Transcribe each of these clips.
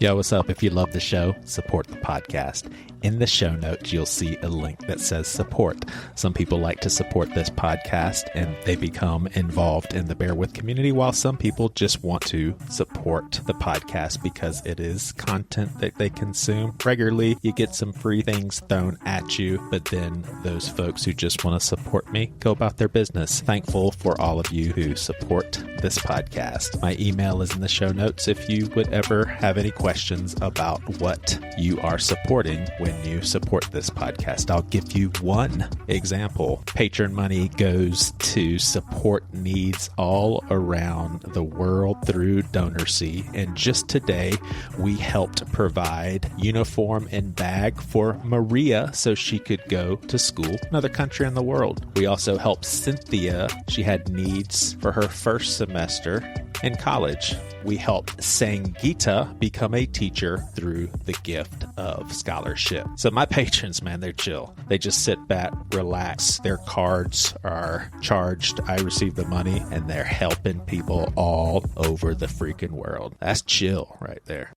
Yo, what's up? If you love the show, support the podcast. In the show notes, you'll see a link that says support. Some people like to support this podcast and they become involved in the Bear With community, while some people just want to support the podcast because it is content that they consume regularly. You get some free things thrown at you, but then those folks who just want to support me go about their business. Thankful for all of you who support this podcast. My email is in the show notes if you would ever have any questions about what you are supporting when you support this podcast. I'll give you one example. Patron money goes to support needs all around the world through DonorSee. And just today, we helped provide uniform and bag for Maria so she could go to school, another country in the world. We also helped Cynthia. She had needs for her first semester in college. We helped Sangeeta become a teacher through the gift of scholarship. So my patrons, man, they're chill. They just sit back, relax. Their cards are charged. I receive the money and they're helping people all over the freaking world. That's chill right there.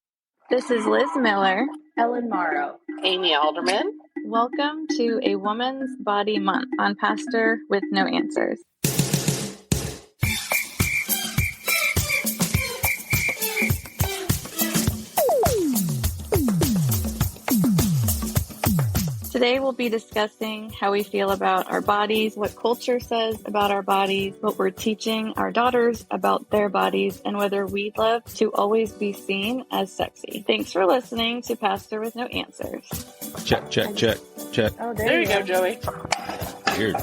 This is Liz Miller, Ellen Mauro, Amy Alderman. Welcome to A Woman's Body Month on Pastor with No Answers. Today we'll be discussing how we feel about our bodies, what culture says about our bodies, what we're teaching our daughters about their bodies, and whether we love to always be seen as sexy. Thanks for listening to Pastor with No Answers. Check. Oh, There you go, Joey. Weird.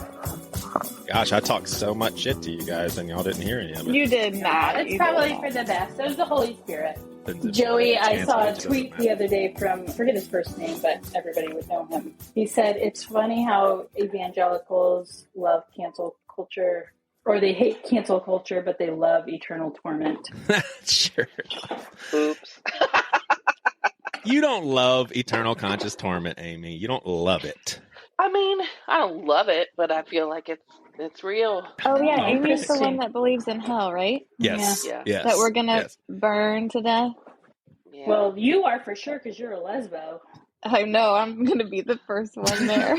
Gosh, I talked so much shit to you guys and y'all didn't hear any of it. You did not. It's probably for the best. It was the Holy Spirit. Joey, I saw a tweet the other day from, I forget his first name, but everybody would know him. He said, it's funny how evangelicals love cancel culture, or they hate cancel culture, but they love eternal torment. Sure. Oops. You don't love eternal conscious torment, Amy. You don't love it. I mean, I don't love it, but I feel like it's real. Oh, yeah. Amy's the one that believes in hell, right? Yes. Yeah. Yes. That we're going to burn to death. Yeah. Well, you are for sure, because you're a lesbo. I know. I'm going to be the first one there.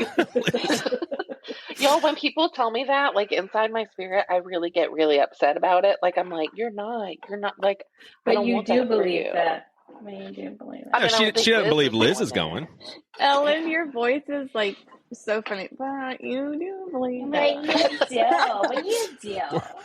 Y'all, when people tell me that, like, inside my spirit, I really get really upset about it. Like, I'm like, you're not, like, But I don't you want do that for believe you. that. I mean, you do believe I that. mean, I don't she think doesn't believe Liz going is there. going. Ellen, your voice is like so funny, but you do believe But you do.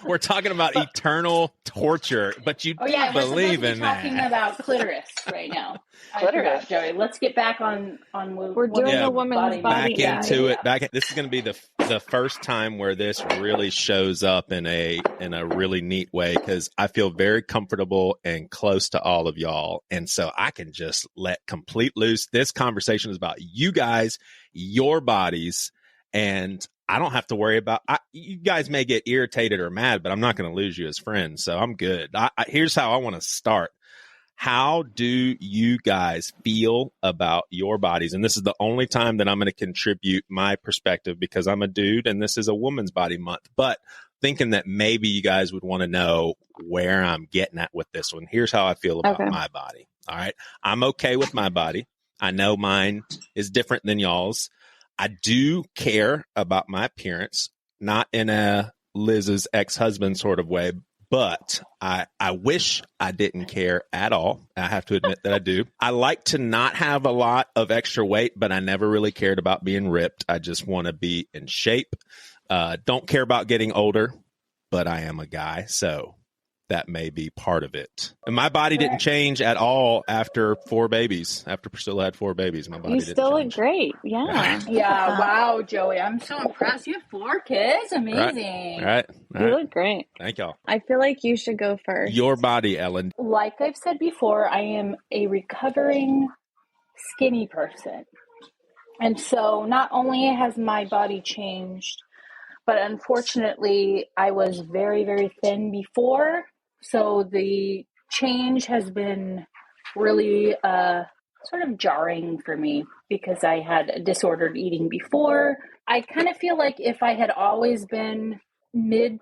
We're talking about eternal torture, but you do believe in that. We're talking about clitoris right now. Clitoris. Joey. Let's get back on. We're doing Yeah. a woman's Back body. into it. This is going to be the first time where this really shows up in a really neat way, because I feel very comfortable and close to all of y'all, and so I can just let complete loose. This conversation is about you guys, your bodies, and I don't have to worry about. You guys may get irritated or mad, but I'm not going to lose you as friends, so I'm good. Here's how I want to start. How do you guys feel about your bodies? And this is the only time that I'm going to contribute my perspective, because I'm a dude and this is a woman's body month. But thinking that maybe you guys would want to know where I'm getting at with this one. Here's how I feel about my body. All right. I'm okay with my body. I know mine is different than y'all's. I do care about my appearance, not in a Liz's ex-husband sort of way, but I wish I didn't care at all. I have to admit that I do. I like to not have a lot of extra weight, but I never really cared about being ripped. I just want to be in shape. Don't care about getting older, but I am a guy, so that may be part of it. And my body didn't change at all after 4 babies. After Priscilla had 4 babies, my body You didn't still change. look great. Yeah. Yeah. Wow, Joey. I'm so impressed. You have 4 kids. Amazing. All right. You look great. Thank y'all. I feel like you should go first. Your body, Ellen. Like I've said before, I am a recovering skinny person. And so not only has my body changed, but unfortunately I was very, very thin before. So the change has been really sort of jarring for me, because I had disordered eating before. I kind of feel like if I had always been mid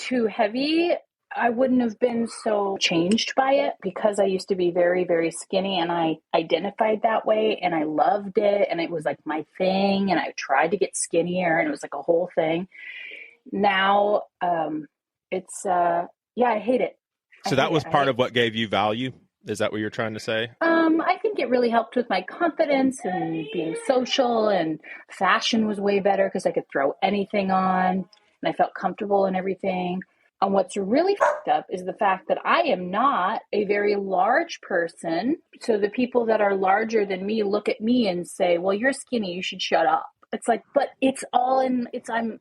to heavy, I wouldn't have been so changed by it because I used to be very, very skinny and I identified that way and I loved it and it was like my thing and I tried to get skinnier and it was like a whole thing. Now, it's, I hate it. So that was part of what gave you value? Is that what you're trying to say? I think it really helped with my confidence and being social, and fashion was way better because I could throw anything on and I felt comfortable in everything. And what's really fucked up is the fact that I am not a very large person. So the people that are larger than me look at me and say, well, you're skinny, you should shut up. It's like, but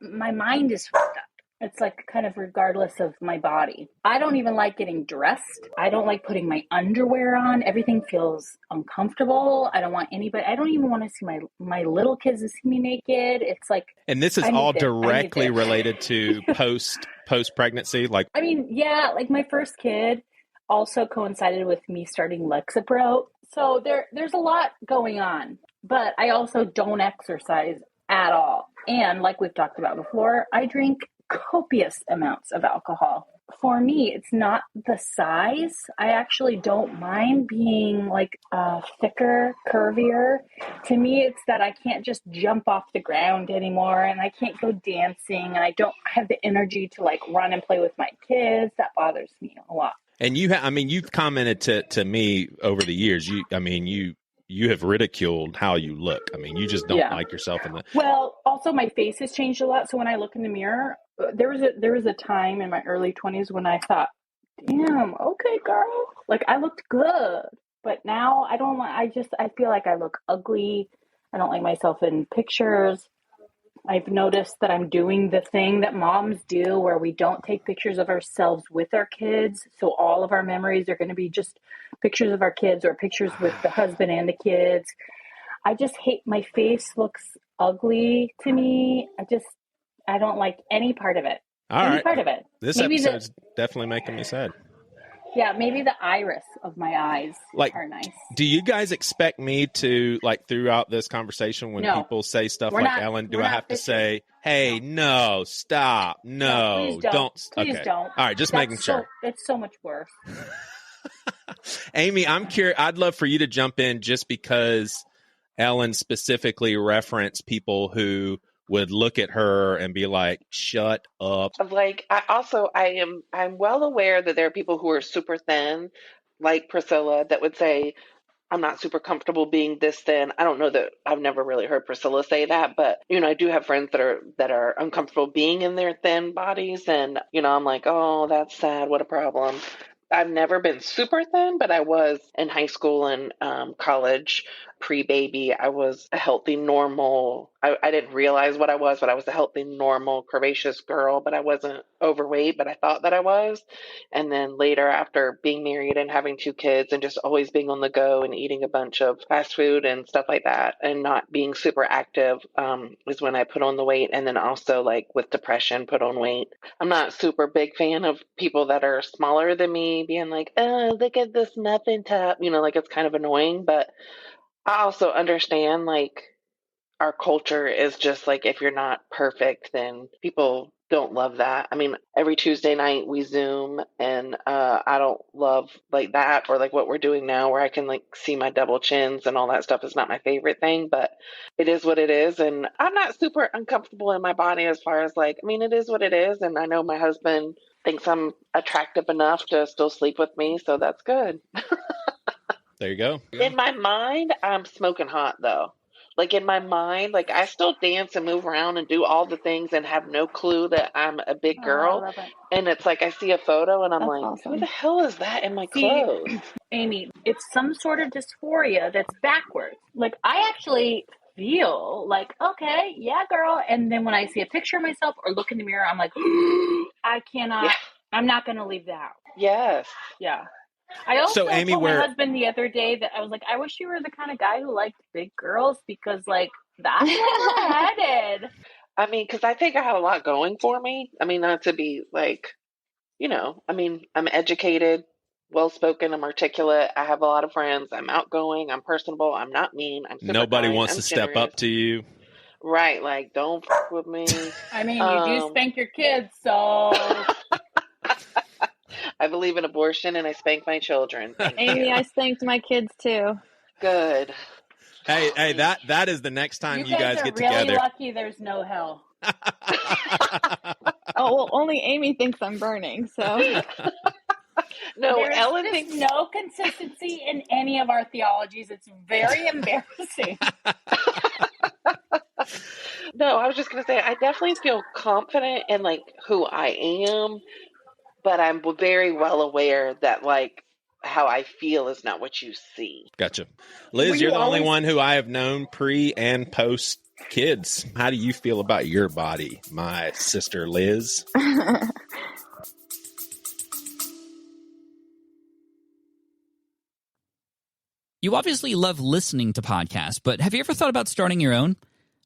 my mind is fucked up. It's like kind of regardless of my body. I don't even like getting dressed. I don't like putting my underwear on. Everything feels uncomfortable. I don't want anybody. I don't even want to see my little kids to see me naked. It's like. And this is all directly related to post pregnancy. Like my first kid also coincided with me starting Lexapro. So there's a lot going on. But I also don't exercise at all. And like we've talked about before, I drink copious amounts of alcohol. For me, it's not the size. I actually don't mind being like thicker, curvier. To me, it's that I can't just jump off the ground anymore and I can't go dancing and I don't have the energy to like run and play with my kids. That bothers me a lot. And you've commented to me over the years. You have ridiculed how you look. I mean, you just don't like yourself in the. Well, also my face has changed a lot. So when I look in the mirror, there was a time in my early 20s when I thought, damn, okay, girl, like I looked good. But now I don't like, I feel like I look ugly. I don't like myself in pictures. I've noticed that I'm doing the thing that moms do where we don't take pictures of ourselves with our kids. So all of our memories are going to be just pictures of our kids or pictures with the husband and the kids. I just hate, my face looks ugly to me. I don't like any part of it. Part of it. This episode's definitely making me sad. Yeah, maybe the iris of my eyes are nice. Do you guys expect me to, like, throughout this conversation when people say stuff Ellen, do I have to say, hey, no, stop, no, please don't. All right, just making sure. It's so much worse. Amy, I'm curious. I'd love for you to jump in just because Ellen specifically referenced people who would look at her and be like, shut up. Like, I'm well aware that there are people who are super thin, like Priscilla, that would say, I'm not super comfortable being this thin. I don't know that I've never really heard Priscilla say that, but, I do have friends that are uncomfortable being in their thin bodies. And, I'm like, oh, that's sad. What a problem. I've never been super thin, but I was in high school and college, pre-baby. I was a healthy, normal, I didn't realize what I was, but I was a healthy, normal, curvaceous girl, but I wasn't overweight, but I thought that I was. And then later, after being married and having 2 kids and just always being on the go and eating a bunch of fast food and stuff like that and not being super active is when I put on the weight. And then also, like, with depression, put on weight. I'm not a super big fan of people that are smaller than me being like, oh, look at this muffin top. Like, it's kind of annoying, but I also understand, like, our culture is just like, if you're not perfect, then people don't love that. I mean, every Tuesday night we Zoom and I don't love like that, or like what we're doing now where I can like see my double chins and all that stuff is not my favorite thing, but it is what it is. And I'm not super uncomfortable in my body as far as like, I mean, it is what it is. And I know my husband thinks I'm attractive enough to still sleep with me. So that's good. There you go. In my mind, I'm smoking hot though. Like in my mind, like I still dance and move around and do all the things and have no clue that I'm a big girl. I love it. And it's like I see a photo and I'm That's like, awesome. who the hell is that in my clothes? Amy, it's some sort of dysphoria that's backwards. Like I actually feel like, okay, yeah, girl. And then when I see a picture of myself or look in the mirror, I'm like, I cannot, I'm not going to leave the house. Yes. Yeah. I also Amy, told my husband the other day that I was like, I wish you were the kind of guy who liked big girls because, like, that's where we're headed. I mean, because I think I have a lot going for me. I mean, not to be like, I mean, I'm educated, well-spoken, I'm articulate. I have a lot of friends. I'm outgoing. I'm personable. I'm not mean. I'm super Nobody kind, wants I'm to generous. step up to you. Right. Like, don't f with me. I mean, you do spank your kids, so... I believe in abortion and I spank my children. Thank Amy, you. I spanked my kids too. Good. Hey, that is the next time you guys are get really together. lucky there's no hell. Oh, well, only Amy thinks I'm burning, so. No, There's Ellen just thinks no consistency in any of our theologies. It's very embarrassing. No, I was just going to say, I definitely feel confident in like who I am, but I'm very well aware that like how I feel is not what you see. Gotcha. Liz, Were you're you the only always- one who I have known pre and post kids. How do you feel about your body, my sister Liz? You obviously love listening to podcasts, but have you ever thought about starting your own?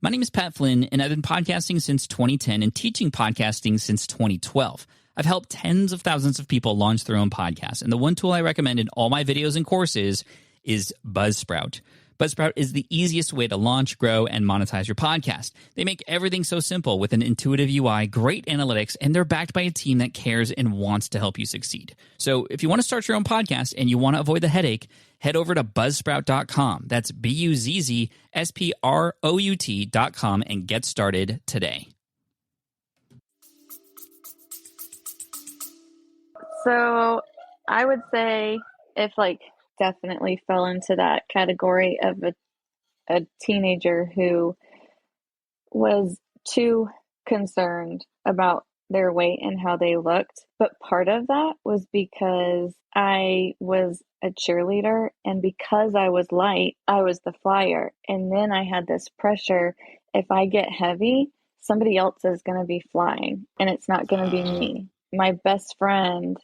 My name is Pat Flynn, and I've been podcasting since 2010 and teaching podcasting since 2012. I've helped tens of thousands of people launch their own podcasts, and the one tool I recommend in all my videos and courses is Buzzsprout. Buzzsprout is the easiest way to launch, grow, and monetize your podcast. They make everything so simple with an intuitive UI, great analytics, and they're backed by a team that cares and wants to help you succeed. So if you want to start your own podcast and you want to avoid the headache, head over to buzzsprout.com. That's BUZZSPROUT.com and get started today. So I would say if like definitely fell into that category of a teenager who was too concerned about their weight and how they looked. But part of that was because I was a cheerleader, and because I was light, I was the flyer. And then I had this pressure, if I get heavy, somebody else is going to be flying and it's not going to be me. My best friend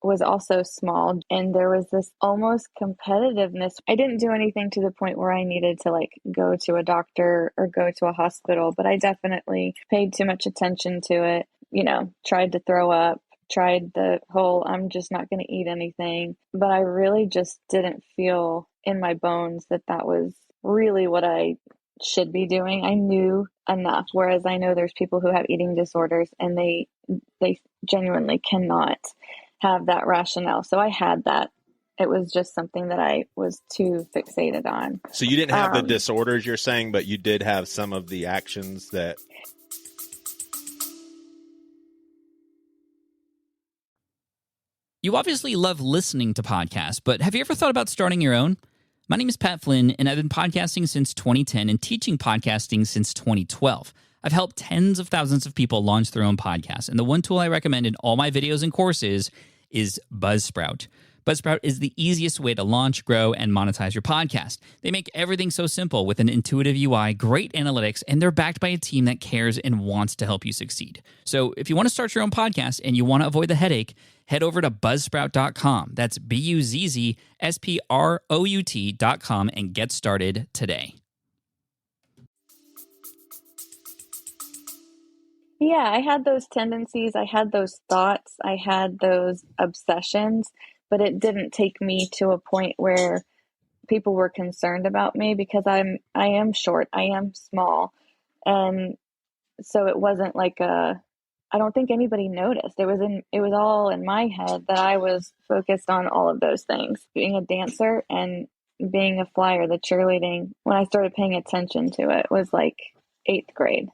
was also small, and there was this almost competitiveness. I didn't do anything to the point where I needed to like go to a doctor or go to a hospital, but I definitely paid too much attention to it, you know, tried to throw up, tried the whole I'm just not going to eat anything, but I really just didn't feel in my bones that that was really what I should be doing. I knew enough, whereas I know there's people who have eating disorders and they genuinely cannot have that rationale. So I had that. It was just something that I was too fixated on. So you didn't have the disorders you're saying, but you did have some of the actions that... You obviously love listening to podcasts, but have you ever thought about starting your own? My name is Pat Flynn, and I've been podcasting since 2010 and teaching podcasting since 2012. I've helped tens of thousands of people launch their own podcasts, and the one tool I recommend in all my videos and courses is Buzzsprout. Buzzsprout is the easiest way to launch, grow, and monetize your podcast. They make everything so simple with an intuitive UI, great analytics, and they're backed by a team that cares and wants to help you succeed. So if you want to start your own podcast and you want to avoid the headache, head over to buzzsprout.com. That's BUZZSPROUT.com and get started today. Yeah, I had those tendencies, I had those thoughts, I had those obsessions, but it didn't take me to a point where people were concerned about me because I am short, I am small. And so it wasn't like I don't think anybody noticed. It was all in my head that I was focused on all of those things. Being a dancer and being a flyer, the cheerleading, when I started paying attention to it was like 8th grade.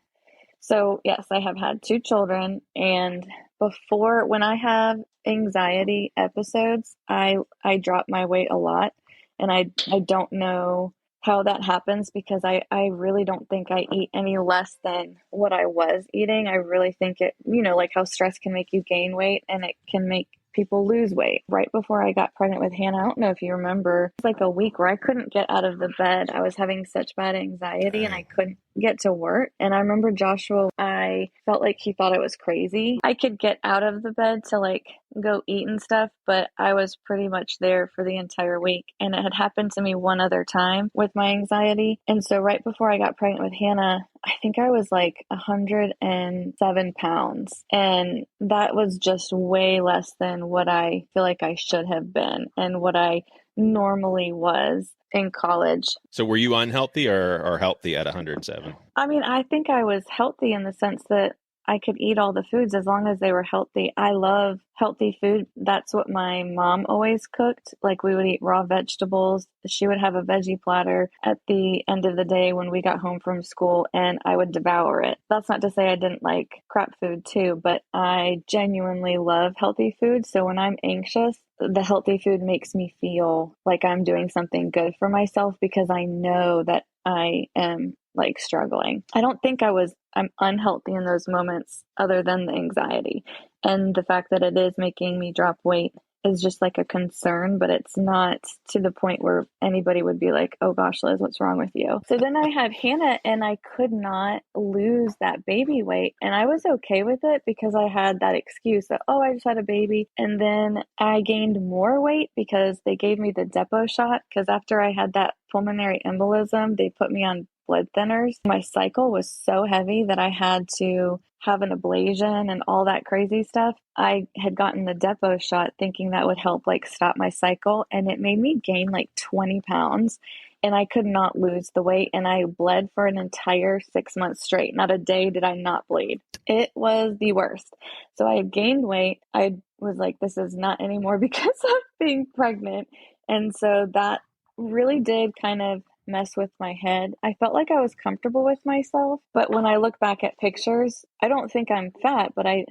So yes, I have had 2 children, and before, when I have anxiety episodes, I drop my weight a lot, and I don't know how that happens because I really don't think I eat any less than what I was eating. I really think it, you know, like how stress can make you gain weight and it can make people lose weight. Right before I got pregnant with Hannah, I don't know if you remember, it was like a week where I couldn't get out of the bed. I was having such bad anxiety and I couldn't get to work. And I remember Joshua, I felt like he thought it was crazy. I could get out of the bed to like go eat and stuff, but I was pretty much there for the entire week. And it had happened to me one other time with my anxiety. And so right before I got pregnant with Hannah, I think I was like 107 pounds. And that was just way less than what I feel like I should have been and what I normally was in college. So were you unhealthy or healthy at 107? I mean, I think I was healthy in the sense that I could eat all the foods as long as they were healthy. I love healthy food. That's what my mom always cooked. Like, we would eat raw vegetables. She would have a veggie platter at the end of the day when we got home from school, and I would devour it. That's not to say I didn't like crap food too, but I genuinely love healthy food. So when I'm anxious, the healthy food makes me feel like I'm doing something good for myself, because I know that I am like struggling. I don't think I'm unhealthy in those moments, other than the anxiety. And the fact that it is making me drop weight is just like a concern, but it's not to the point where anybody would be like, oh gosh, Liz, what's wrong with you? So then I had Hannah, and I could not lose that baby weight. And I was okay with it because I had that excuse that, oh, I just had a baby. And then I gained more weight because they gave me the depot shot. Because after I had that pulmonary embolism, they put me on blood thinners. My cycle was so heavy that I had to have an ablation and all that crazy stuff. I had gotten the depot shot thinking that would help like stop my cycle, and it made me gain like 20 pounds, and I could not lose the weight, and I bled for an entire 6 months straight. Not a day did I not bleed. It was the worst. So I had gained weight. I was like, this is not anymore because of being pregnant. And so that really did kind of mess with my head. I felt like I was comfortable with myself, but when I look back at pictures, I don't think I'm fat, but I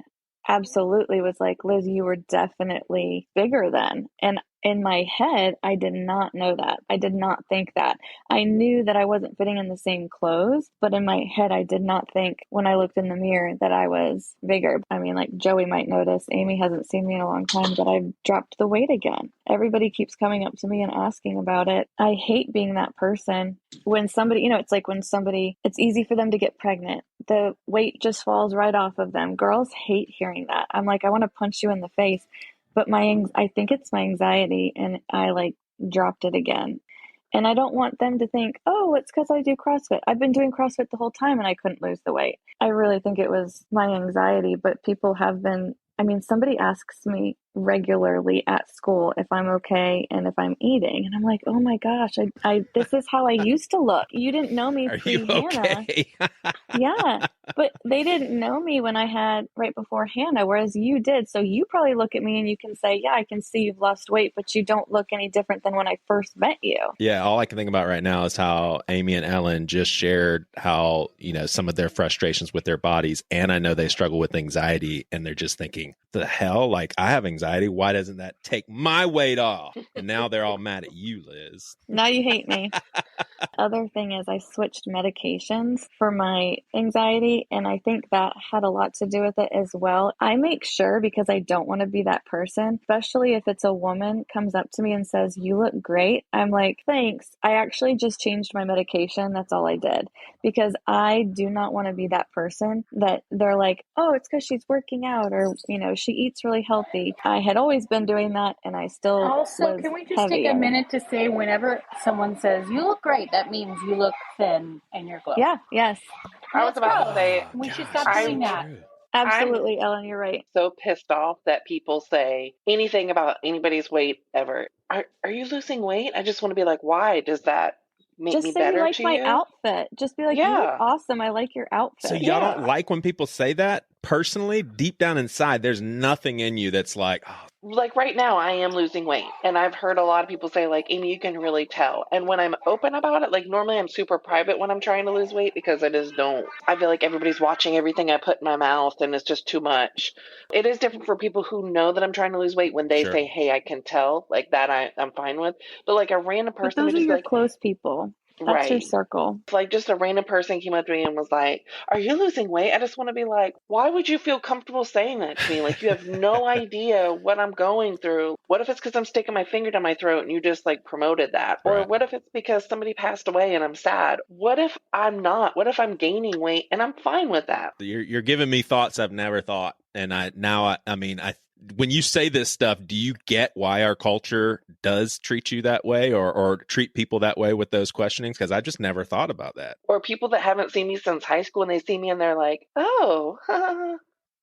absolutely was like, Liz, you were definitely bigger then. And in my head, I did not know that. I did not think that. I knew that I wasn't fitting in the same clothes, but in my head, I did not think when I looked in the mirror that I was bigger. I mean, like Joey might notice, Amy hasn't seen me in a long time, but I've dropped the weight again. Everybody keeps coming up to me and asking about it. I hate being that person. When somebody, it's like when somebody, it's easy for them to get pregnant. The weight just falls right off of them. Girls hate hearing that. I'm like, I want to punch you in the face. But I think it's my anxiety, and I like dropped it again. And I don't want them to think, oh, it's because I do CrossFit. I've been doing CrossFit the whole time and I couldn't lose the weight. I really think it was my anxiety, but people have been, somebody asks me regularly at school if I'm okay and if I'm eating. And I'm like, oh my gosh, this is how I used to look. You didn't know me pre-Hannah. Okay? Yeah, but they didn't know me when I had right before Hannah, whereas you did. So you probably look at me and you can say, yeah, I can see you've lost weight, but you don't look any different than when I first met you. Yeah, all I can think about right now is how Amy and Ellen just shared how, some of their frustrations with their bodies. And I know they struggle with anxiety, and they're just thinking, the hell? Like, I have anxiety. Why doesn't that take my weight off? And now they're all mad at you, Liz. Now you hate me. Other thing is I switched medications for my anxiety, and I think that had a lot to do with it as well. I make sure, because I don't want to be that person, especially if it's a woman comes up to me and says, you look great. I'm like, thanks. I actually just changed my medication. That's all I did, because I do not want to be that person that they're like, oh, it's because she's working out, or, she eats really healthy. I had always been doing that, and I still Also, can we just take a minute to say, whenever someone says, you look great, that means you look thin and you're glowing. Yeah, yes. I was about to say, we should stop doing that. Absolutely, Ellen, you're right. So pissed off that people say anything about anybody's weight ever. Are you losing weight? I just want to be like, why does that make just me say better you like to my you? outfit. Just be like, you look awesome. I like your outfit. So y'all don't like when people say that? Personally, deep down inside, there's nothing in you that's like, oh. Like right now, I am losing weight. And I've heard a lot of people say, like, Amy, you can really tell. And when I'm open about it, like normally I'm super private when I'm trying to lose weight, because I just don't. I feel like everybody's watching everything I put in my mouth, and it's just too much. It is different for people who know that I'm trying to lose weight when they say, hey, I can tell. Like that I'm fine with. But like a random person. But those are your close people. That's your circle. Like just a random person came up to me and was like, are you losing weight? I just want to be like, why would you feel comfortable saying that to me? Like, you have no idea what I'm going through. What if it's because I'm sticking my finger down my throat and you just like promoted that? Or what if it's because somebody passed away and I'm sad? What if I'm not? What if I'm gaining weight and I'm fine with that? You're giving me thoughts I've never thought. And when you say this stuff, do you get why our culture does treat you that way, or treat people that way with those questionings? Because I just never thought about that. Or people that haven't seen me since high school and they see me and they're like, oh,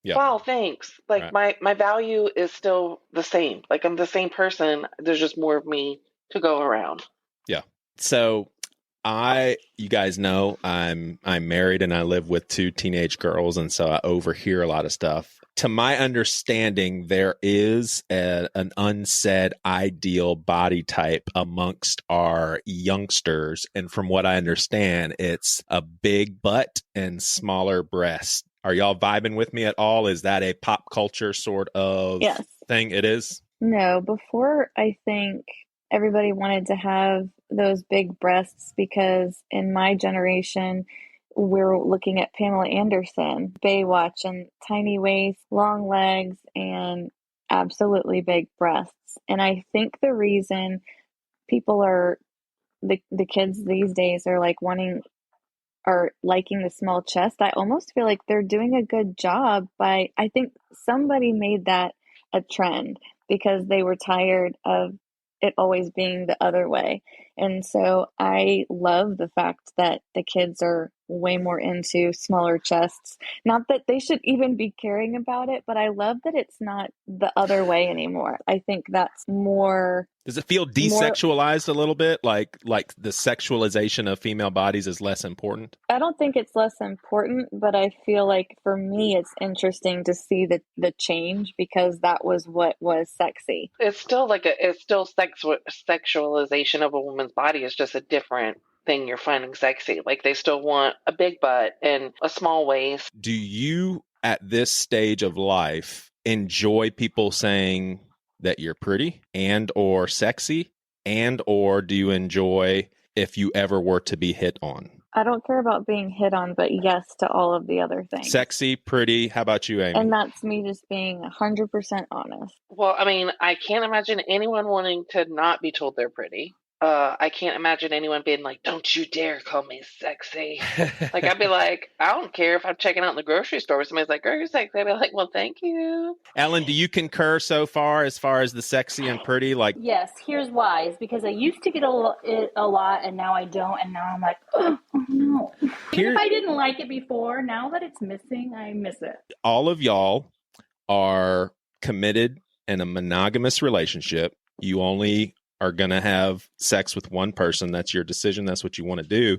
wow, thanks. Like my value is still the same. Like I'm the same person. There's just more of me to go around. Yeah. So You guys know I'm married and I live with 2 teenage girls, and so I overhear a lot of stuff. To my understanding, there is an unsaid ideal body type amongst our youngsters, and from what I understand, it's a big butt and smaller breasts. Are y'all vibing with me at all? Is that a pop culture sort of thing? It is? No, before I think everybody wanted to have those big breasts because in my generation, we're looking at Pamela Anderson, Baywatch, and tiny waist, long legs, and absolutely big breasts. And I think the reason people are, the kids these days are like liking the small chest, I almost feel like they're doing a good job by, I think somebody made that a trend because they were tired of it always being the other way. And so I love the fact that the kids are way more into smaller chests. Not that they should even be caring about it, but I love that it's not the other way anymore. I think that's more. Does it feel desexualized a little bit? Like the sexualization of female bodies is less important? I don't think it's less important, but I feel like for me, it's interesting to see the change because that was what was sexy. It's still sexualization of a woman's body. It's just a different thing you're finding sexy. Like they still want a big butt and a small waist. Do you, at this stage of life, enjoy people saying that you're pretty and or sexy, and or do you enjoy if you ever were to be hit on? I don't care about being hit on, but yes to all of the other things. Sexy, pretty. How about you, Amy? And that's me just being 100% honest. Well, I mean, I can't imagine anyone wanting to not be told they're pretty. I can't imagine anyone being like, don't you dare call me sexy. Like, I'd be like, I don't care if I'm checking out in the grocery store. Somebody's like, oh, you're sexy. I'd be like, well, thank you. Ellen, do you concur so far as the sexy and pretty? Like, yes, here's why. It's because I used to get it a lot, and now I don't. And now I'm like, oh no. If I didn't like it before, now that it's missing, I miss it. All of y'all are committed in a monogamous relationship. You only are going to have sex with one person. That's your decision. That's what you want to do.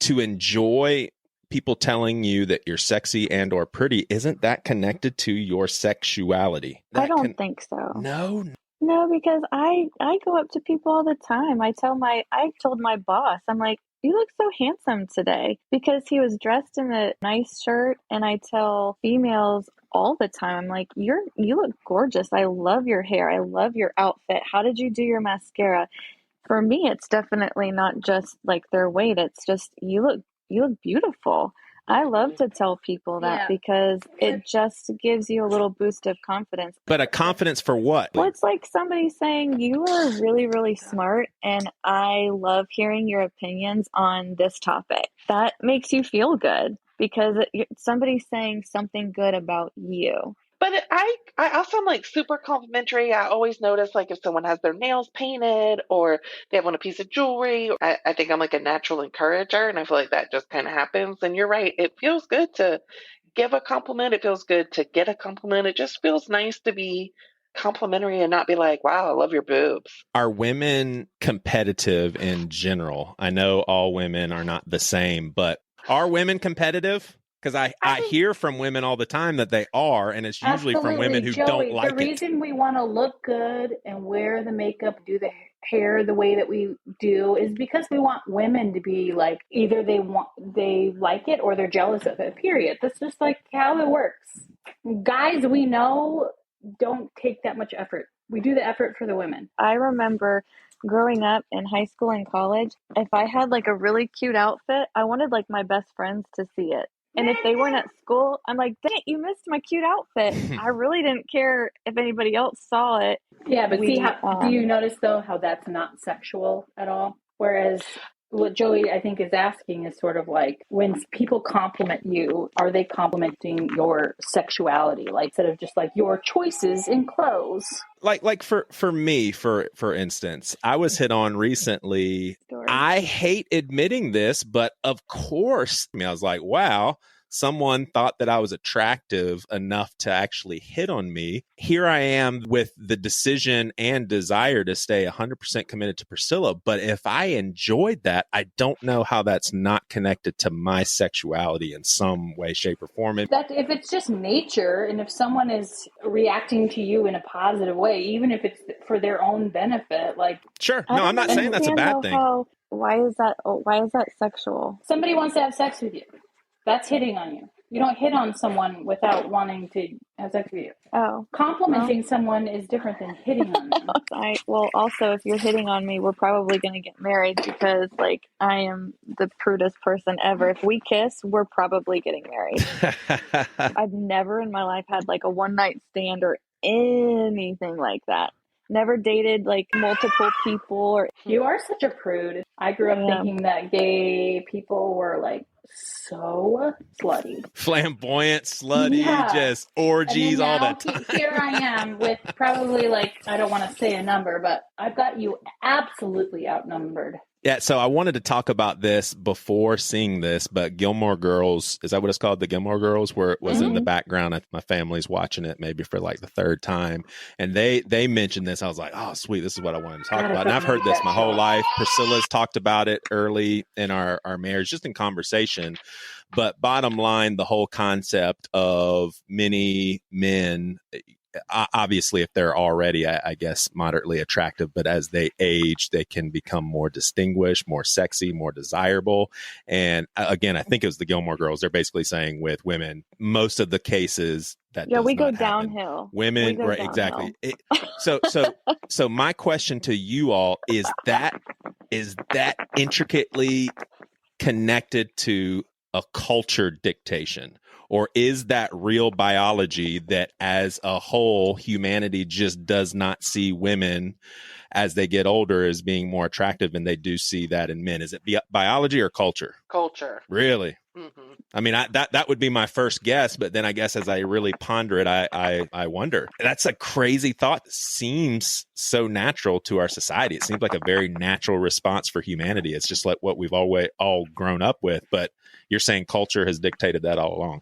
To enjoy people telling you that you're sexy and or pretty, isn't that connected to your sexuality? I don't think so. No, because I go up to people all the time. I told my boss, I'm like, you look so handsome today, because he was dressed in a nice shirt. And I tell females all the time, I'm like, you look gorgeous. I love your hair. I love your outfit. How did you do your mascara? For me, it's definitely not just like their weight. It's just, you look beautiful. I love to tell people that because it just gives you a little boost of confidence. But a confidence for what? Well, it's like somebody saying, you are really, really smart, and I love hearing your opinions on this topic. That makes you feel good because somebody's saying something good about you. But I also am like super complimentary. I always notice like if someone has their nails painted or they have on a piece of jewelry, I think I'm like a natural encourager, and I feel like that just kind of happens. And you're right. It feels good to give a compliment. It feels good to get a compliment. It just feels nice to be complimentary and not be like, wow, I love your boobs. Are women competitive in general? I know all women are not the same, but are women competitive? Because I hear from women all the time that they are, and it's usually from women who don't like it. The reason we want to look good and wear the makeup, do the hair the way that we do, is because we want women to be like, either they like it or they're jealous of it, period. That's just like how it works. Guys, we know, don't take that much effort. We do the effort for the women. I remember growing up in high school and college, if I had like a really cute outfit, I wanted like my best friends to see it. And if they weren't at school, I'm like, dang it, you missed my cute outfit. I really didn't care if anybody else saw it. Yeah, but do you notice, though, how that's not sexual at all? Whereas what Joey, I think, is asking is sort of like, when people compliment you, are they complimenting your sexuality? Like, instead of just like your choices in clothes. Like for me, for instance, I was hit on recently. I hate admitting this, but of course, I was like, wow, someone thought that I was attractive enough to actually hit on me. Here I am with the decision and desire to stay 100% committed to Priscilla. But if I enjoyed that, I don't know how that's not connected to my sexuality in some way, shape, or form. That if it's just nature, and if someone is reacting to you in a positive way, even if it's for their own benefit, like sure, no, I'm not saying that's a bad thing. Why is that sexual? somebody wants to have sex with you, that's hitting on you. You don't hit on someone without wanting to have sex with you. Oh, Complimenting someone is different than hitting on them. Also, if you're hitting on me, we're probably going to get married because, like, I am the prudest person ever. If we kiss, we're probably getting married. I've never in my life had, like, a one-night stand or anything like that. Never dated, like, multiple people. You are such a prude. I grew up thinking that gay people were, like, so slutty. Flamboyant, slutty, just orgies all the time. Here I am with probably, like, I don't want to say a number, but I've got you absolutely outnumbered. Yeah, so I wanted to talk about this before seeing this, but Gilmore Girls, is that what it's called? The Gilmore Girls, where it was in the background. My family's watching it maybe for like the third time. And they mentioned this. I was like, oh, sweet, this is what I wanted to talk about. And I've heard this my whole life. Priscilla's talked about it early in our marriage, just in conversation. But bottom line, the whole concept of many men, obviously, if they're already, I guess, moderately attractive, but as they age, they can become more distinguished, more sexy, more desirable. And again, I think it was the Gilmore Girls. They're basically saying with women, most of the cases that we go downhill. Women, right? Exactly. So my question to you all is that intricately connected to a culture dictation? Or is that real biology that as a whole, humanity just does not see women as they get older as being more attractive, and they do see that in men? Is it biology or culture? Culture. Really? Mm-hmm. I mean, that would be my first guess, but then I guess as I really ponder it, I wonder. That's a crazy thought that seems so natural to our society. It seems like a very natural response for humanity. It's just like what we've always all grown up with, but you're saying culture has dictated that all along.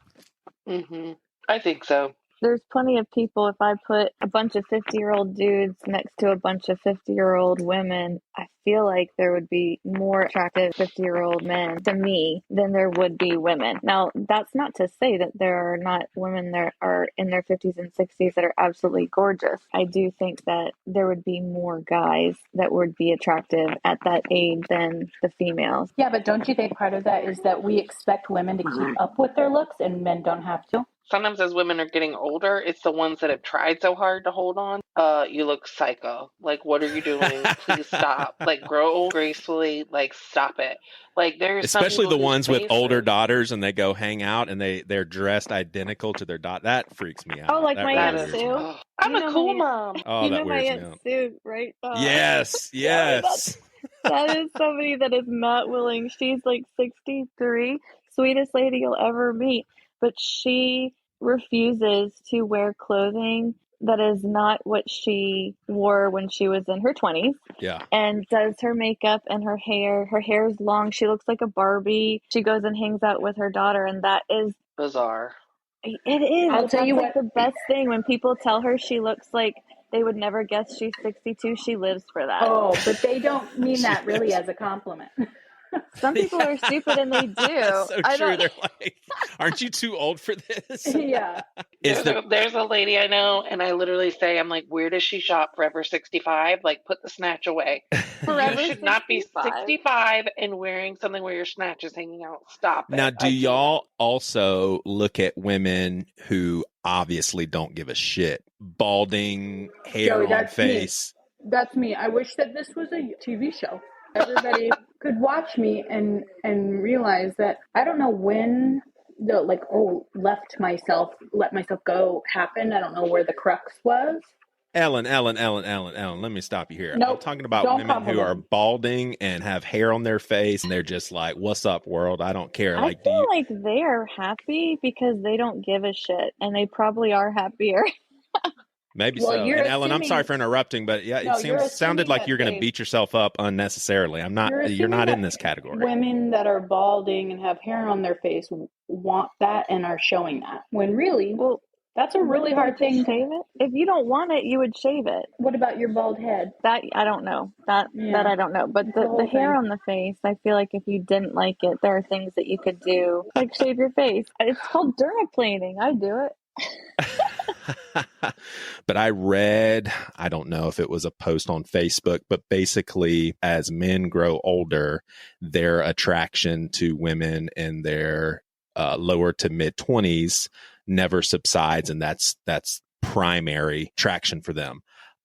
Mm-hmm. I think so. There's plenty of people, if I put a bunch of 50-year-old dudes next to a bunch of 50-year-old women, I feel like there would be more attractive 50-year-old men to me than there would be women. Now, that's not to say that there are not women that are in their 50s and 60s that are absolutely gorgeous. I do think that there would be more guys that would be attractive at that age than the females. Yeah, but don't you think part of that is that we expect women to keep up with their looks and men don't have to? Sometimes as women are getting older, it's the ones that have tried so hard to hold on. You look psycho. Like, what are you doing? Please stop. Like, grow gracefully. Like, stop it. Like, there's especially the ones with older daughters and they go hang out and they're dressed identical to their daughter. That freaks me out. Oh, like that my really Aunt Sue. I'm a cool mom. Oh, you that know my weirds Aunt me out. Sue, right? Yes. That is somebody that is not willing. She's like 63, sweetest lady you'll ever meet, but she refuses to wear clothing that is not what she wore when she was in her 20s. Yeah. And does her makeup and her hair. Her hair is long. She looks like a Barbie. She goes and hangs out with her daughter, and that is bizarre. It is. I'll tell you what, the best thing when people tell her she looks like they would never guess she's 62. She lives for that. Oh, but they don't mean that really as a compliment. Some people are stupid and they do. So true. They're like, aren't you too old for this? Yeah. There's a lady I know, and I literally say, I'm like, where does she shop? Forever 65? Like, put the snatch away. Forever you should not be 65 and wearing something where your snatch is hanging out. Stop it. Now, do y'all also look at women who obviously don't give a shit? Balding, hair on face. That's me. I wish that this was a TV show. Everybody could watch me and realize that I don't know when the let myself go happened. I don't know where the crux was. Ellen, let me stop you here. Nope, I'm talking about women who are balding and have hair on their face and they're just like, what's up, world? I don't care. I feel like they're happy because they don't give a shit and they probably are happier. Maybe Well, so. you're And Ellen, I'm sorry assuming- for interrupting, but yeah, No, you're sounded assuming like that you're going to they- beat yourself up unnecessarily. You're assuming not in that this category. Women that are balding and have hair on their face want that and are showing that. When really, Well, that's a really hard thing. shave it. If you don't want it, you would shave it. What about your bald head? That I don't know. That I don't know. But the whole hair thing. on the face, I feel like if you didn't like it, there are things that you could do, like shave your face. It's called dermaplaning. I do it. But I read, I don't know if it was a post on Facebook, but basically as men grow older, their attraction to women in their lower to mid 20s never subsides. And that's primary attraction for them.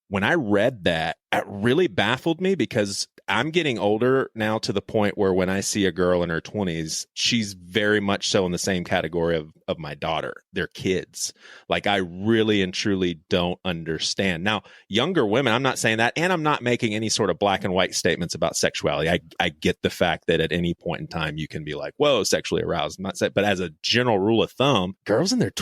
When I read that, it really baffled me because I'm getting older now to the point where when I see a girl in her 20s, she's very much so in the same category of my daughter. They're kids. Like, I really and truly don't understand. Now, younger women, I'm not saying that, and I'm not making any sort of black and white statements about sexuality. I get the fact that at any point in time, you can be like, whoa, sexually aroused. I'm not saying, but as a general rule of thumb, girls in their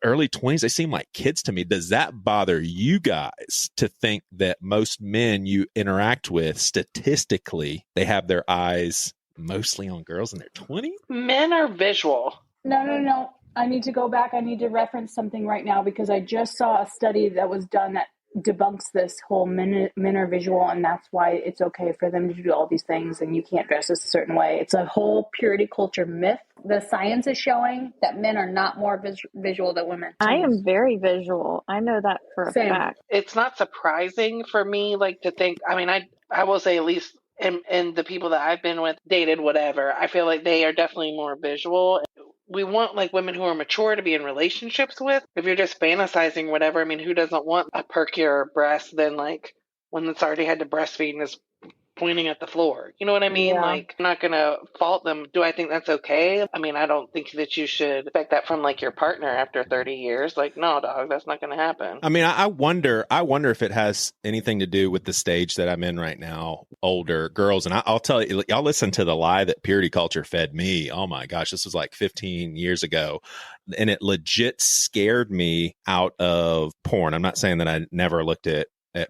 early 20s, they seem like kids to me. Does that bother you guys to think that most men you interact with, statistically, they have their eyes mostly on girls in their 20s? Men are visual. No. I need to go back. I need to reference something right now because I just saw a study that was done that debunks this whole men are visual, and that's why it's okay for them to do all these things and you can't dress a certain way. It's a whole purity culture myth. The science is showing that men are not more visual than women. I am very visual. I know that for a fact. It's not surprising for me, like, to think, I mean, I will say at least in the people that I've been with, dated, whatever, I feel like they are definitely more visual. We want, like, women who are mature to be in relationships with. If you're just fantasizing, whatever, I mean, who doesn't want a perkier breast than, like, one that's already had to breastfeed and is pointing at the floor? You know what I mean? Yeah. Like, I'm not going to fault them. Do I think that's okay? I mean, I don't think that you should expect that from, like, your partner after 30 years. Like, no, dog, that's not going to happen. I mean, I wonder if it has anything to do with the stage that I'm in right now, older girls. And I'll tell you, y'all listen to the lie that purity culture fed me. Oh my gosh, this was like 15 years ago. And it legit scared me out of porn. I'm not saying that I never looked at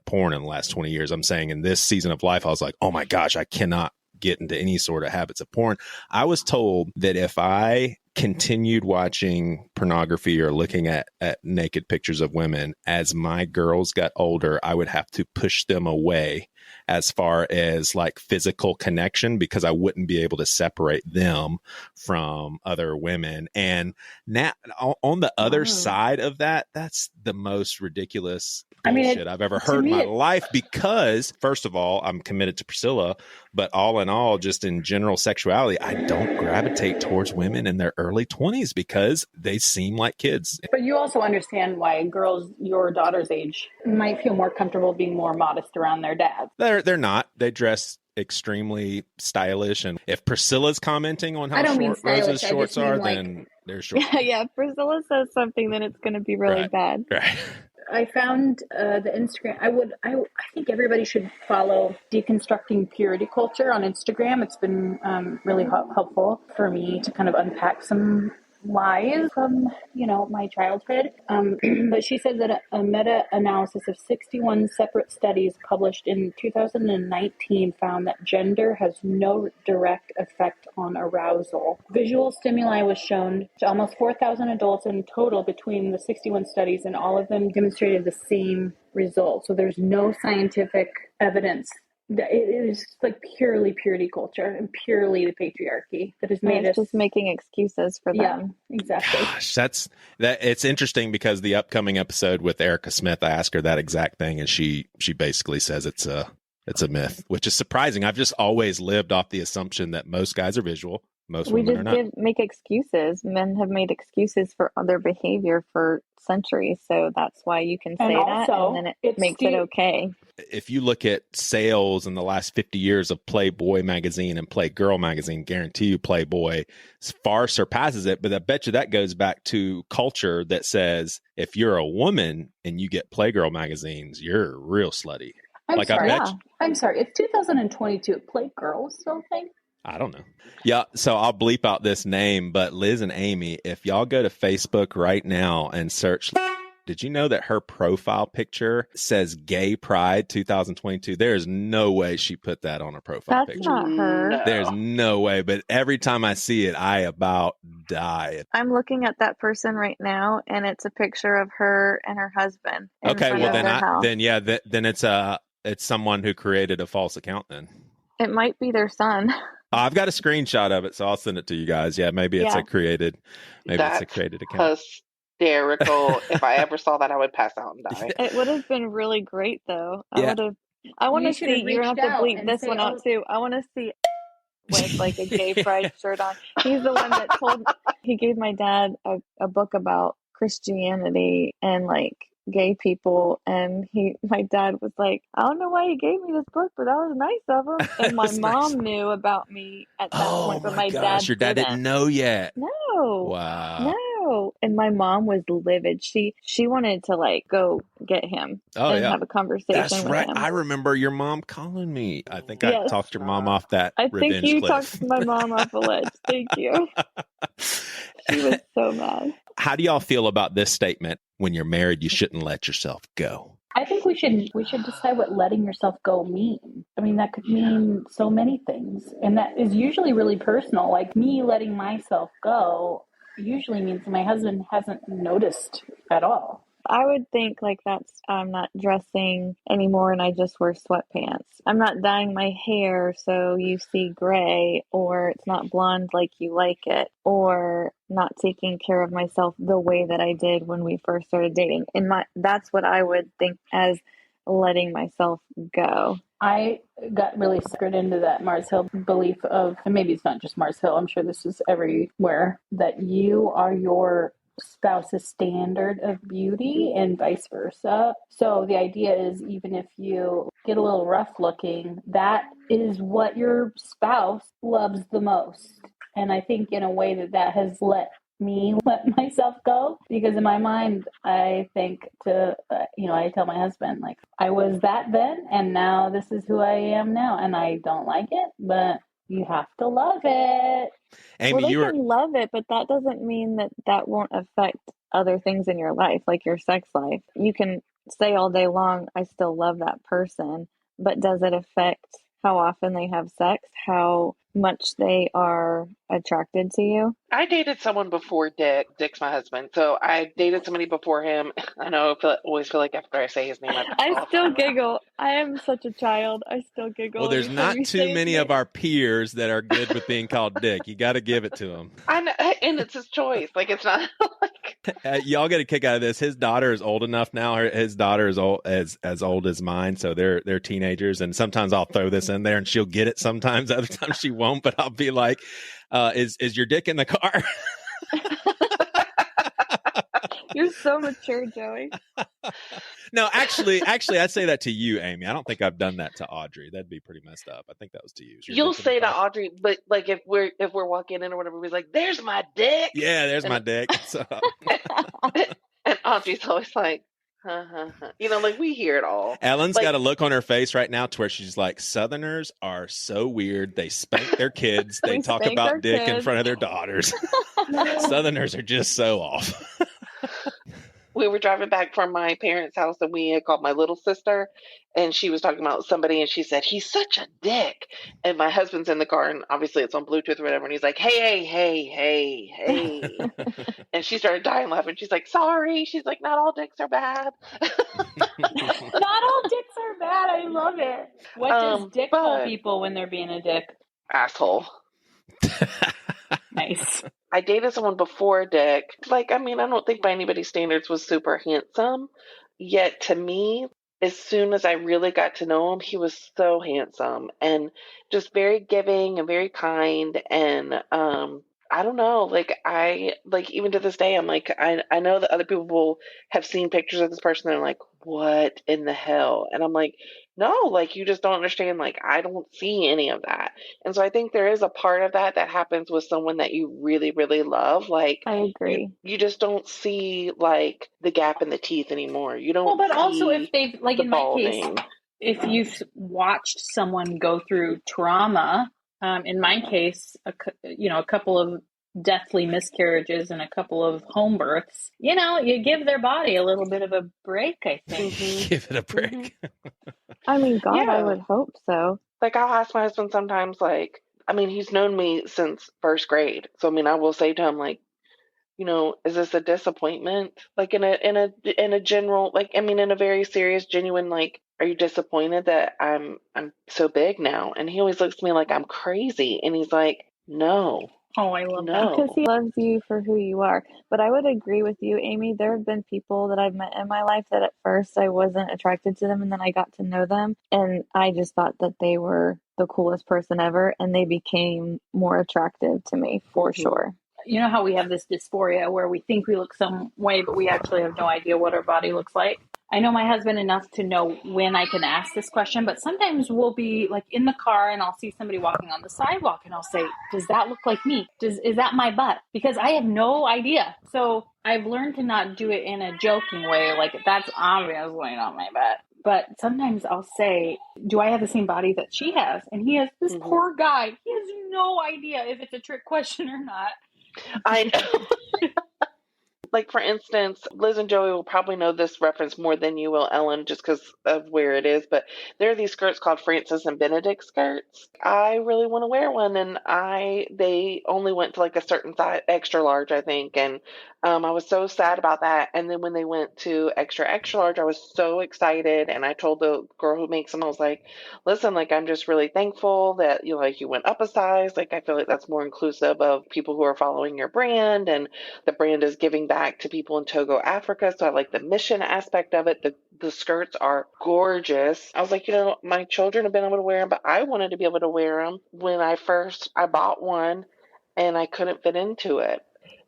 porn in the last 20 years. I'm saying in this season of life, I was like, oh my gosh, I cannot get into any sort of habits of porn. I was told that if I continued watching pornography or looking at naked pictures of women as my girls got older, I would have to push them away as far as like physical connection because I wouldn't be able to separate them from other women. And now on the other side of that, that's the most ridiculous bullshit I've ever heard in my life because, first of all, I'm committed to Priscilla, but all in all, just in general sexuality, I don't gravitate towards women in their early 20s because they seem like kids. But you also understand why girls your daughter's age might feel more comfortable being more modest around their dads. They're not. They dress extremely stylish. And if Priscilla's commenting on how short Rose's shorts are, then they're short. Yeah. If Priscilla says something, then it's going to be really bad. Right. I found the Instagram. I think everybody should follow Deconstructing Purity Culture on Instagram. It's been really helpful for me to kind of unpack some lies from, my childhood. But she said that a meta-analysis of 61 separate studies published in 2019 found that gender has no direct effect on arousal. Visual stimuli was shown to almost 4,000 adults in total between the 61 studies, and all of them demonstrated the same result. So there's no scientific evidence. It is like purely purity culture and purely the patriarchy that has made us just making excuses for them. Yeah, exactly. Gosh, it's interesting because the upcoming episode with Erica Smith, I asked her that exact thing, and she basically says it's a myth, which is surprising. I've just always lived off the assumption that most guys are visual, most women are not. Make excuses. Men have made excuses for other behavior for centuries, so that's why you can say that, and then it makes it okay. If you look at sales in the last 50 years of Playboy magazine and Playgirl magazine, guarantee you Playboy far surpasses it. But I bet you that goes back to culture that says if you're a woman and you get Playgirl magazines, you're real slutty. I'm sorry. It's 2022. Playgirl still a thing? I don't know. Yeah, so I'll bleep out this name, but Liz and Amy, if y'all go to Facebook right now and search did you know that her profile picture says Gay Pride 2022? There is no way she put that on a profile That's picture. not her. No. There's no way, but every time I see it, I about die. I'm looking at that person right now, and it's a picture of her and her husband in Okay, front well of their house. then it's someone who created a false account then. It might be their son. I've got a screenshot of it, so I'll send it to you guys. Yeah, maybe it's Yeah. a created account. Hysterical. If I ever saw that, I would pass out and die. It would have been really great, though. Yeah. I want You to should see. have You're gonna have reached to out bleep and this say, one out too. I want to see with like a gay pride shirt on. He's the one that he gave my dad a book about Christianity and like gay people, and my dad was like, I don't know why he gave me this book, but that was nice of him. And my That's mom nice. knew about me at that point, but my gosh, your dad didn't know yet. No. Wow. No. And my mom was livid. She wanted to like go get him and have a conversation That's with right. him. I remember your mom calling me. I think I Yes. talked your mom off that I revenge think you cliff. talked my mom off a ledge. Thank you. She was so mad. How do y'all feel about this statement? When you're married, you shouldn't let yourself go. I think we should decide what letting yourself go mean. I mean, that could mean so many things, and that is usually really personal. Like me letting myself go usually means my husband hasn't noticed at all. I would think like I'm not dressing anymore and I just wear sweatpants. I'm not dyeing my hair so you see gray, or it's not blonde like you like it, or not taking care of myself the way that I did when we first started dating. That's what I would think as letting myself go. I got really suckered into that Mars Hill belief of, and maybe it's not just Mars Hill, I'm sure this is everywhere, that you are your spouse's standard of beauty and vice versa. So the idea is, even if you get a little rough looking, that is what your spouse loves the most. And I think in a way that has let me let myself go, because in my mind, I think I tell my husband, like, I was that then, and now this is who I am now, and I don't like it, but you have to love it. Amy, well, they can love it, but that doesn't mean that won't affect other things in your life, like your sex life. You can say all day long, I still love that person, but does it affect how often they have sex, how much they are attracted to you? I dated someone before Dick. Dick's my husband. So I dated somebody before him. I know, always feel like after I say his name, I still giggle. I am such a child. I still giggle. Well, there's not too many of our peers that are good with being called Dick. You got to give it to him. I know, and it's his choice. Like, it's not like... Y'all get a kick out of this. His daughter is old enough now. His daughter is as old as mine, so they're teenagers. And sometimes I'll throw this in there, and she'll get it. Sometimes, other times she won't. But I'll be like, "Is your dick in the car?" You're so mature, Joey. No, actually, I'd say that to you, Amy. I don't think I've done that to Audrey. That'd be pretty messed up. I think that was to you. You'll say to Audrey, but like if we're walking in or whatever, we're like, "There's my dick." Yeah, there's my dick. So. And Audrey's always like, like we hear it all. Ellen's got a look on her face right now to where she's like, Southerners are so weird. They spank their kids. They talk about dick in front of their daughters. Southerners are just so off. We were driving back from my parents' house, and we had called my little sister, and she was talking about somebody, and she said, "He's such a dick." And my husband's in the car, and obviously it's on Bluetooth or whatever, and he's like, hey. And she started dying laughing. She's like, "Sorry." She's like, "Not all dicks are bad." Not all dicks are bad. I love it. What does dick call people when they're being a dick? Asshole. Nice. I dated someone before Dick. Like, I mean, I don't think by anybody's standards was super handsome. Yet to me, as soon as I really got to know him, he was so handsome and just very giving and very kind. And I don't know, even to this day, I'm like, I know that other people will have seen pictures of this person and they're like, what in the hell? And I'm like, no, like, you just don't understand. Like, I don't see any of that. And so I think there is a part of that happens with someone that you really, really love. Like, I agree. You just don't see like the gap in the teeth anymore. You don't. Well, but also if they've, like in my case, balding. if you've watched someone go through trauma, in my case, a couple of deathly miscarriages and a couple of home births, you give their body a little bit of a break, I think. Give it a break. I mean, God, I Yeah. would hope so. Like, I'll ask my husband sometimes, like, I mean, he's known me since first grade. So, I mean, I will say to him, like, is this a disappointment? Like, in a general, like, I mean, in a very serious, genuine, like, are you disappointed that I'm so big now? And he always looks at me like I'm crazy. And he's like, no. Oh, I love that. No. Because he loves you for who you are. But I would agree with you, Amy. There have been people that I've met in my life that at first I wasn't attracted to them, and then I got to know them, and I just thought that they were the coolest person ever, and they became more attractive to me for sure. You know how we have this dysphoria where we think we look some way, but we actually have no idea what our body looks like? I know my husband enough to know when I can ask this question, but sometimes we'll be like in the car and I'll see somebody walking on the sidewalk and I'll say, does that look like me? Is that my butt? Because I have no idea. So I've learned to not do it in a joking way, like that's obviously not my butt. But sometimes I'll say, do I have the same body that she has? And he has this poor guy. He has no idea if it's a trick question or not. I know. Like, for instance, Liz and Joey will probably know this reference more than you will, Ellen, just because of where it is. But there are these skirts called Francis and Benedict skirts. I really want to wear one, and they only went to like a certain size, extra large, I think. And I was so sad about that. And then when they went to extra large, I was so excited. And I told the girl who makes them, I was like, listen, like, I'm just really thankful that you went up a size. Like, I feel like that's more inclusive of people who are following your brand, and the brand is giving back to people in Togo, Africa. So I like the mission aspect of it. The skirts are gorgeous. I was like, my children have been able to wear them, but I wanted to be able to wear them. When I bought one and I couldn't fit into it.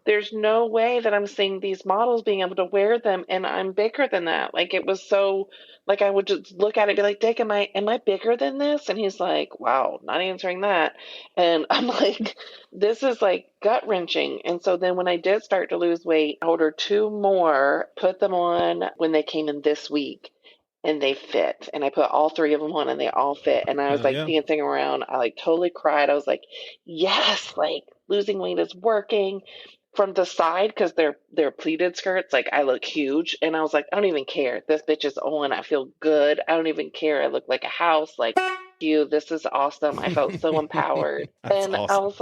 There's no way that I'm seeing these models being able to wear them, and I'm bigger than that. Like, it was so, like, I would just look at it and be like, Dick, am I bigger than this? And he's like, wow, not answering that. And I'm like, this is like gut wrenching. And so then when I did start to lose weight, I ordered 2 more, put them on when they came in this week. And they fit. And I put all 3 of them on and they all fit. And I was dancing around. I like totally cried. I was like, yes, like losing weight is working. From the side, because they're pleated skirts, like I look huge. And I was like, I don't even care. This bitch is on. I feel good. I don't even care. I look like a house. Like, you, this is awesome. I felt so empowered. And awesome. I was,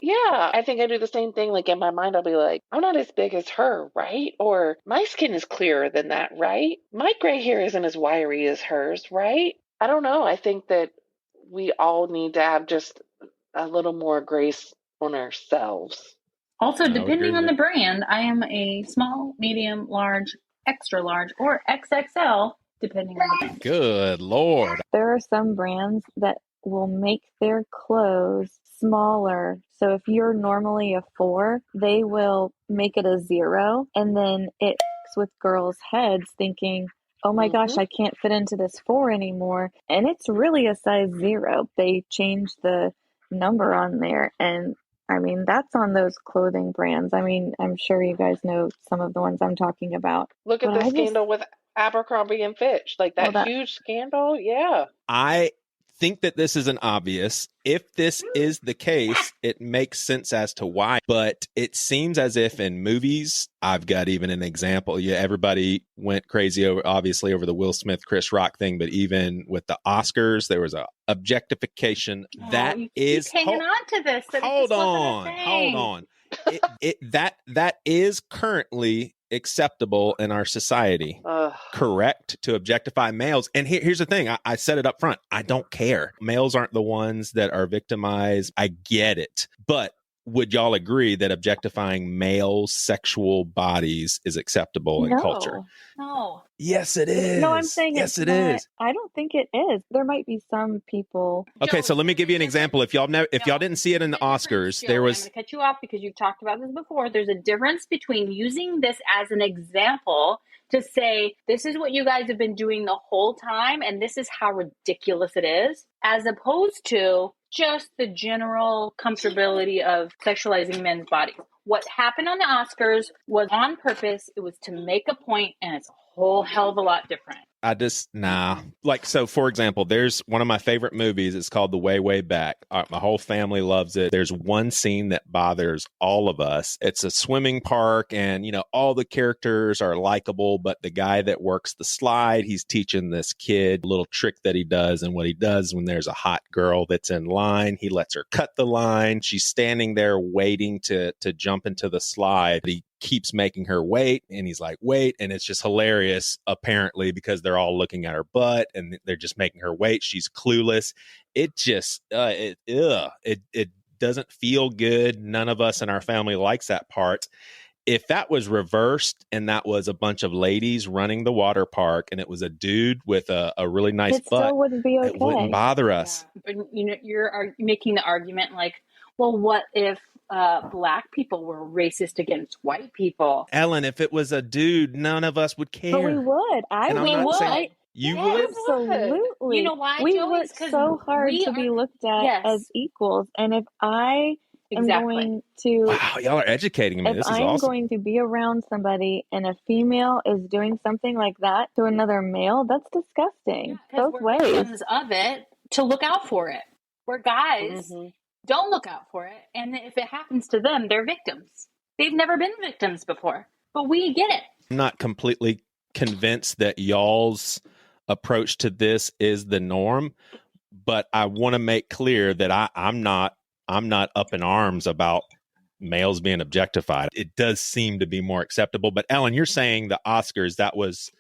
I think I do the same thing. Like, in my mind, I'll be like, I'm not as big as her, right? Or my skin is clearer than that, right? My gray hair isn't as wiry as hers, right? I don't know. I think that we all need to have just a little more grace on ourselves. Also, depending on the brand, I am a small, medium, large, extra large, or XXL, depending on the brand. Good Lord. There are some brands that will make their clothes smaller. So if you're normally a 4, they will make it a 0. And then it f***s with girls' heads thinking, oh my gosh, I can't fit into this 4 anymore. And it's really a size 0. They change the number on there. And I mean, that's on those clothing brands. I mean, I'm sure you guys know some of the ones I'm talking about. Look at the scandal with Abercrombie and Fitch. Like that huge scandal. Yeah. I think that this is an obvious. If this is the case, it makes sense as to why. But it seems as if in movies, I've got even an example. Yeah, everybody went crazy over the Will Smith, Chris Rock thing. But even with the Oscars, there was a objectification that is hanging on to this. Hold on. That is currently acceptable in our society. Correct, to objectify males. And here's the thing. I said it up front. I don't care. Males aren't the ones that are victimized. I get it. But would y'all agree that objectifying male sexual bodies is acceptable in culture? No. Yes, it is. No, I'm saying yes, it is. I don't think it is. There might be some people. Okay, so let me give you an example. If y'all didn't see it in the Oscars, there was. I'm going to cut you off because you've talked about this before. There's a difference between using this as an example to say, this is what you guys have been doing the whole time, and this is how ridiculous it is, as opposed to just the general comfortability of sexualizing men's bodies. What happened on the Oscars was on purpose. It was to make a point, and it's a whole hell of a lot different. nah. Like, so for example, there's one of my favorite movies. It's called The Way, Way Back. My whole family loves it. There's one scene that bothers all of us. It's a swimming park and, all the characters are likable, but the guy that works the slide, he's teaching this kid a little trick that he does. And what he does when there's a hot girl that's in line, he lets her cut the line. She's standing there waiting to jump into the slide. He keeps making her wait, and he's like, wait, and it's just hilarious, apparently, because they're all looking at her butt and they're just making her wait. She's clueless. It just it doesn't feel good. None of us in our family likes that part. If that was reversed and that was a bunch of ladies running the water park and it was a dude with a really nice butt, still wouldn't be okay. It wouldn't bother us. Yeah. But, you're making the argument like, well, what if Black people were racist against white people? Ellen, if it was a dude, none of us would care. But we would. We would. You would? Absolutely. You know why, we Joey? work so hard to be looked at as equals. And if I am going to... Wow, y'all are educating me. This is awesome. If I'm going to be around somebody and a female is doing something like that to another male, that's disgusting. Both ways. Victims of it to look out for it. We're guys... Mm-hmm. Don't look out for it. And if it happens to them, they're victims. They've never been victims before, but we get it. I'm not completely convinced that y'all's approach to this is the norm, but I want to make clear that I'm not up in arms about males being objectified. It does seem to be more acceptable. But Ellen, you're saying the Oscars, that was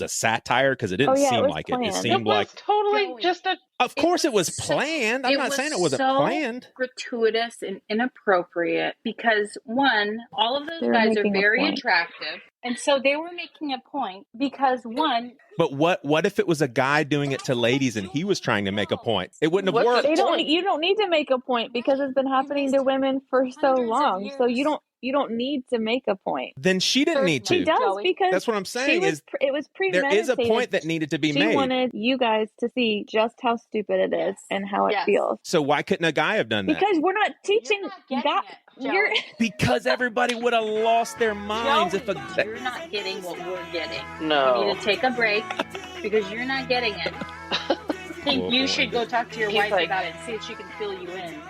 a satire, because it didn't seem like it. It seemed like totally just a... Of course it was planned. I'm not saying it wasn't planned. Gratuitous and inappropriate because, one, all of those guys are very attractive. And so they were making a point because, one... But what if it was a guy doing it to ladies and he was trying to make a point? It wouldn't have worked. You don't need to make a point because it's been happening to women for so long. So you don't need to make a point. Then she didn't need to. She does, because that's what I'm saying. It was premeditated. There is a point that needed to be made. She wanted you guys to see just how stupid it is and how it feels. So why couldn't a guy have done that? Because we're not teaching guys. Because everybody would have lost their minds. Joey, you're not getting what we're getting. No. You need to take a break because you're not getting it. I think you should go talk to your wife about it and see if she can fill you in.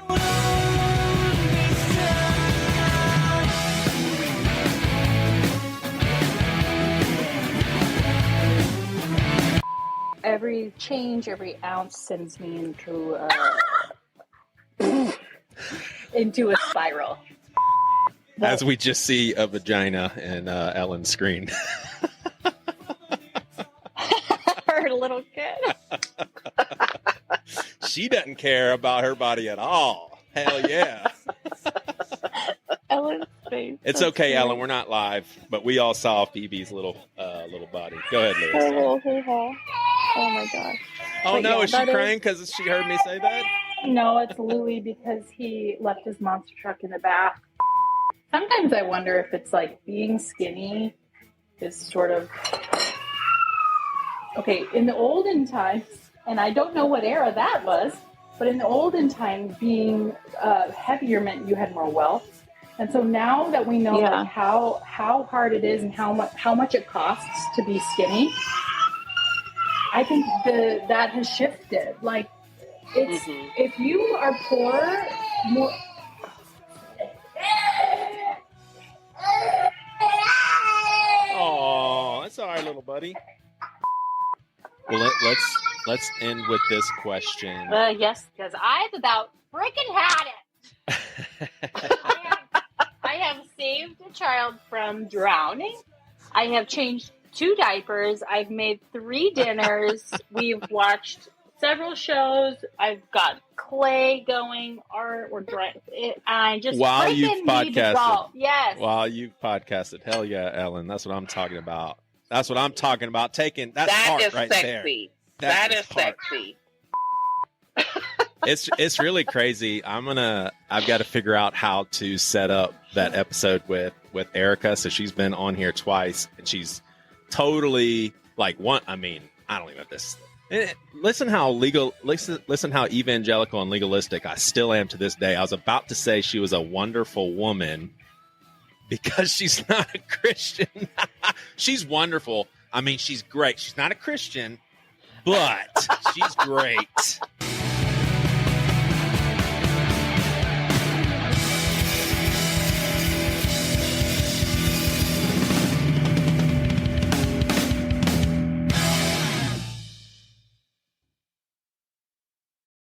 Every change, every ounce sends me into into a spiral. As we just see a vagina in Ellen's screen. Her little kid. She doesn't care about her body at all. Hell yeah. Ellen's face. It's okay, Ellen. We're not live, but we all saw Phoebe's little body. Go ahead, Liz. Her little hoo-ha. Oh my gosh. Oh, but no, is she crying because she heard me say that? No, it's Louie because he left his monster truck in the bath. Sometimes I wonder if it's like being skinny is sort of... Okay, in the olden times, and I don't know what era that was, but in the olden times, being heavier meant you had more wealth. And so now that we know like how hard it is and how much it costs to be skinny, I think that has shifted. Like, it's if you are poor, more. Oh, that's all right, little buddy. Well, let's end with this question. Yes, because I've about freaking had it. I have saved a child from drowning. I have changed 2 diapers. I've made 3 dinners. We've watched several shows. I've got clay going, art, we're drawing. I just while you've podcasted. Yes. While you've podcasted. Hell yeah, Ellen. That's what I'm talking about. That's what I'm talking about. Taking that part is right sexy. there. That is sexy. It's really crazy. I've got to figure out how to set up that episode with Erica. So she's been on here twice and she's totally like I don't even know this. Listen how evangelical and legalistic I still am to this day. I was about to say she was a wonderful woman because she's not a Christian. She's wonderful. I mean, she's great. She's not a Christian, but she's great.